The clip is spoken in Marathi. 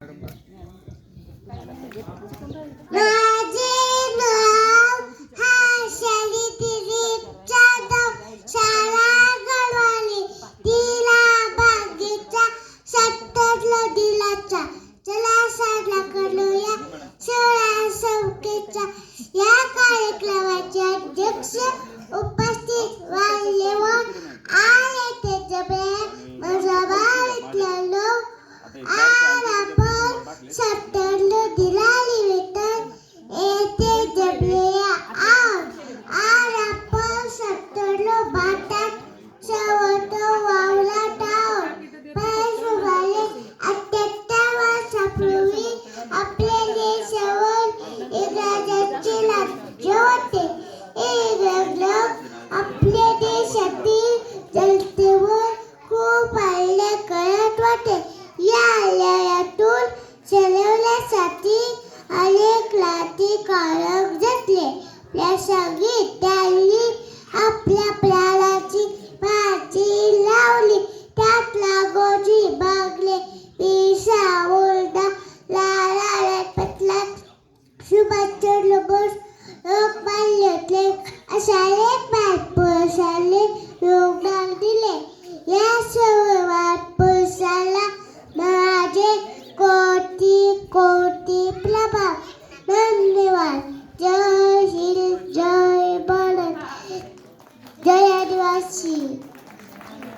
माझे नाव हर्षाली दिलीप जाधव, शाळा गडवाली, तिला बागेचा 70 दिलाचा, चला साजरा करूया 16 सौकेचा. या कार्यक्रमाचे अध्यक्ष उपस्थित मान्यवर आले ते जबे सभातल्या लोक आपण 70 दिलाली वेतन येते जबले आपण 70 बातात सवत वावला टावर पैसुबाले 78 वर्षापूर्वी आपले देशावर इंग्रजांचे राज्य होते. इंग्रज आपल्या देशातील जनतेवर खूप हल्ले करत होते. या हल्ल्यातून चळवण्यासाठी अनेक क्रांतिकारक झटले. प्रसंगी त्यांनी आपल्या प्राणाची बाजी लावली. त्यात लागोजी बागले, बिरसा मुंडा, लाला लजपतराय, सुभाषचंद्र बोस, लोकमान्य टिळक अशा अनेक महापुरुषांनी योगदान दिले. या सर्व पुरुषांना माझे कोटी कोटी प्रभाव. धन्यवाद. जय हिंद, जय भारत, जय आदिवासी.